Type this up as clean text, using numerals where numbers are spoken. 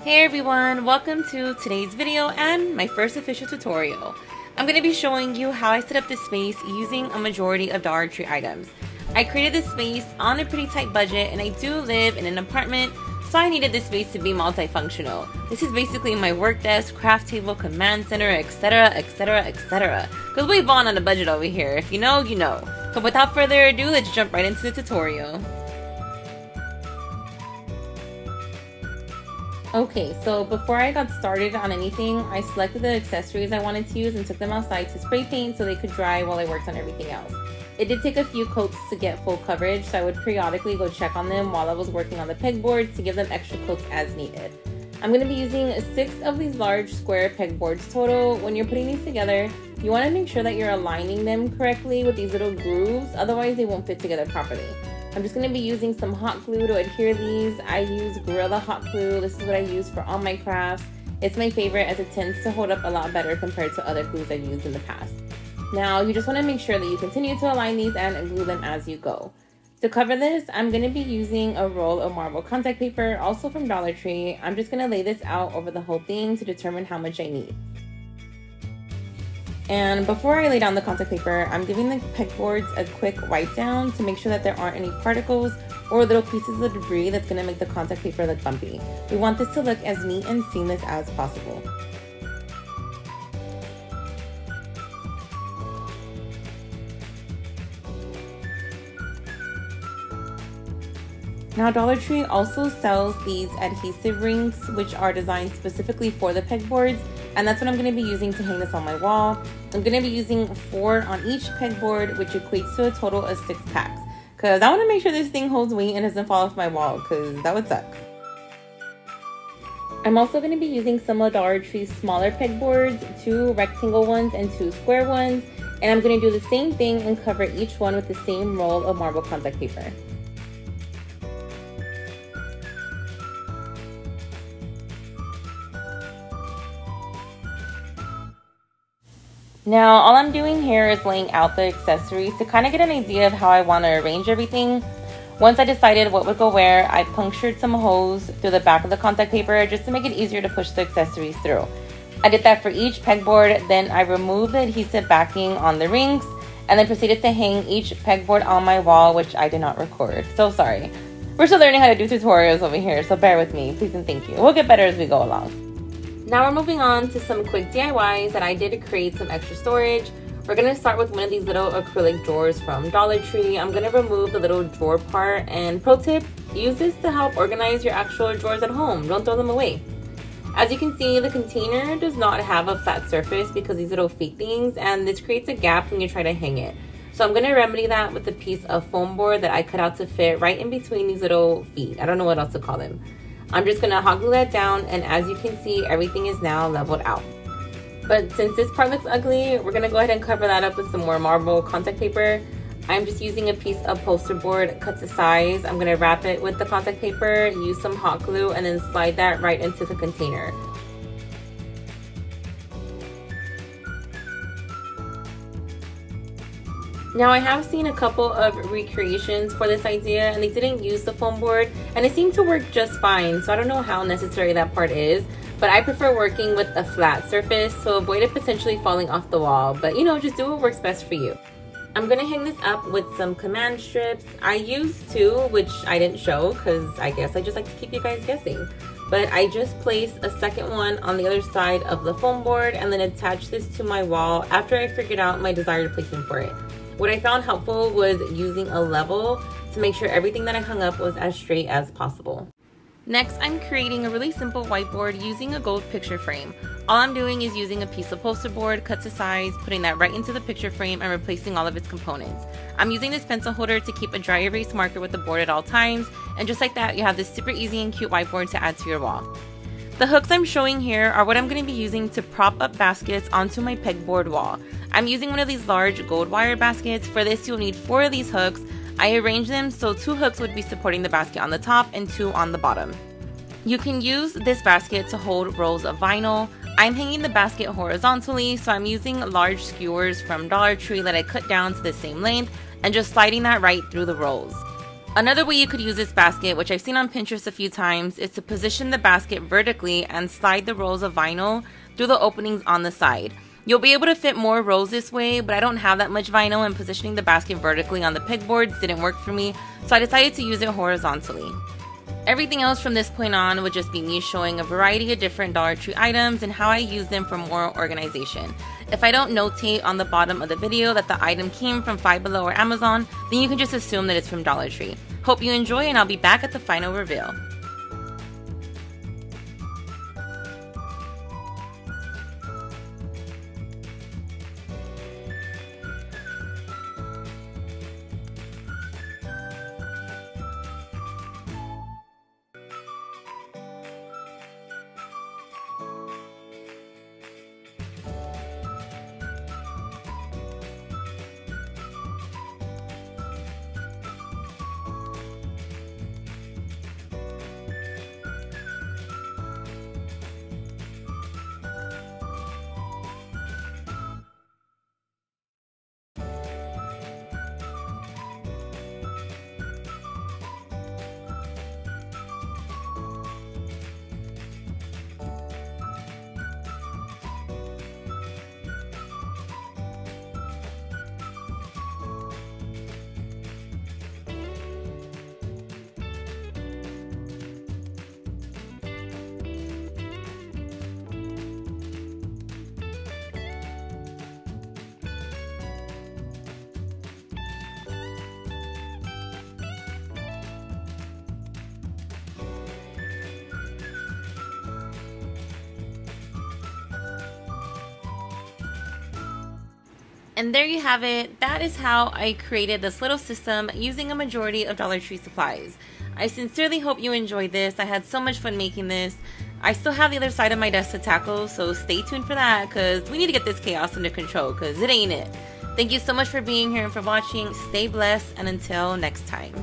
Hey everyone, welcome to today's video and my first official tutorial. I'm going to be showing you how I set up this space using a majority of Dollar Tree items. I created this space on a pretty tight budget and I do live in an apartment, so I needed this space to be multifunctional. This is basically my work desk, craft table, command center, etc, etc, etc. Because we bond on a budget over here. If you know, you know. But without further ado, let's jump right into the tutorial. Okay, so before I got started on anything, I selected the accessories I wanted to use and took them outside to spray paint so they could dry while I worked on everything else. It did take a few coats to get full coverage, so I would periodically go check on them while I was working on the pegboards to give them extra coats as needed. I'm going to be using 6 of these large square pegboards total. When you're putting these together, you want to make sure that you're aligning them correctly with these little grooves, otherwise they won't fit together properly. I'm just going to be using some hot glue to adhere these. I use Gorilla hot glue. This is what I use for all my crafts. It's my favorite as it tends to hold up a lot better compared to other glues I've used in the past. Now, you just want to make sure that you continue to align these and glue them as you go. To cover this, I'm going to be using a roll of marble contact paper, also from Dollar Tree. I'm just going to lay this out over the whole thing to determine how much I need. And before I lay down the contact paper, I'm giving the pegboards a quick wipe down to make sure that there aren't any particles or little pieces of debris that's going to make the contact paper look bumpy. We want this to look as neat and seamless as possible. Now, Dollar Tree also sells these adhesive rings, which are designed specifically for the pegboards, and that's what I'm going to be using to hang this on my wall. I'm going to be using 4 on each pegboard, which equates to a total of 6 packs, because I want to make sure this thing holds weight and doesn't fall off my wall, because that would suck. I'm also going to be using some of Dollar Tree's smaller pegboards, 2 rectangle ones and 2 square ones, and I'm going to do the same thing and cover each one with the same roll of marble contact paper. Now, all I'm doing here is laying out the accessories to kind of get an idea of how I want to arrange everything. Once I decided what would go where, I punctured some holes through the back of the contact paper just to make it easier to push the accessories through. I did that for each pegboard, then I removed the adhesive backing on the rings and then proceeded to hang each pegboard on my wall, which I did not record. So sorry. We're still learning how to do tutorials over here, so bear with me, please and thank you. We'll get better as we go along. Now we're moving on to some quick DIYs that I did to create some extra storage. We're going to start with one of these little acrylic drawers from Dollar Tree. I'm going to remove the little drawer part, and pro tip, use this to help organize your actual drawers at home. Don't throw them away. As you can see, the container does not have a flat surface because these little feet things, and this creates a gap when you try to hang it. So I'm going to remedy that with a piece of foam board that I cut out to fit right in between these little feet. I don't know what else to call them. I'm just going to hot glue that down, and as you can see, everything is now leveled out. But since this part looks ugly, we're going to go ahead and cover that up with some more marble contact paper. I'm just using a piece of poster board cut to size. I'm going to wrap it with the contact paper, use some hot glue, and then slide that right into the container. Now, I have seen a couple of recreations for this idea and they didn't use the foam board and it seemed to work just fine, so I don't know how necessary that part is, but I prefer working with a flat surface to avoid it potentially falling off the wall, but you know, just do what works best for you. I'm going to hang this up with some command strips. I used 2, which I didn't show because I guess I just like to keep you guys guessing. But I just placed a second one on the other side of the foam board and then attached this to my wall after I figured out my desired placement for it. What I found helpful was using a level to make sure everything that I hung up was as straight as possible. Next, I'm creating a really simple whiteboard using a gold picture frame. All I'm doing is using a piece of poster board cut to size, putting that right into the picture frame and replacing all of its components. I'm using this pencil holder to keep a dry erase marker with the board at all times, and just like that, you have this super easy and cute whiteboard to add to your wall. The hooks I'm showing here are what I'm going to be using to prop up baskets onto my pegboard wall. I'm using one of these large gold wire baskets. For this, you'll need 4 of these hooks. I arranged them so 2 hooks would be supporting the basket on the top and 2 on the bottom. You can use this basket to hold rolls of vinyl. I'm hanging the basket horizontally, so I'm using large skewers from Dollar Tree that I cut down to the same length and just sliding that right through the rolls. Another way you could use this basket, which I've seen on Pinterest a few times, is to position the basket vertically and slide the rolls of vinyl through the openings on the side. You'll be able to fit more rolls this way, but I don't have that much vinyl, and positioning the basket vertically on the pegboards didn't work for me, so I decided to use it horizontally. Everything else from this point on would just be me showing a variety of different Dollar Tree items and how I use them for more organization. If I don't notate on the bottom of the video that the item came from Five Below or Amazon, then you can just assume that it's from Dollar Tree. Hope you enjoy, and I'll be back at the final reveal. And there you have it. That is how I created this little system using a majority of Dollar Tree supplies. I sincerely hope you enjoyed this. I had so much fun making this. I still have the other side of my desk to tackle, so stay tuned for that, because we need to get this chaos under control, because it ain't it. Thank you so much for being here and for watching. Stay blessed, and until next time.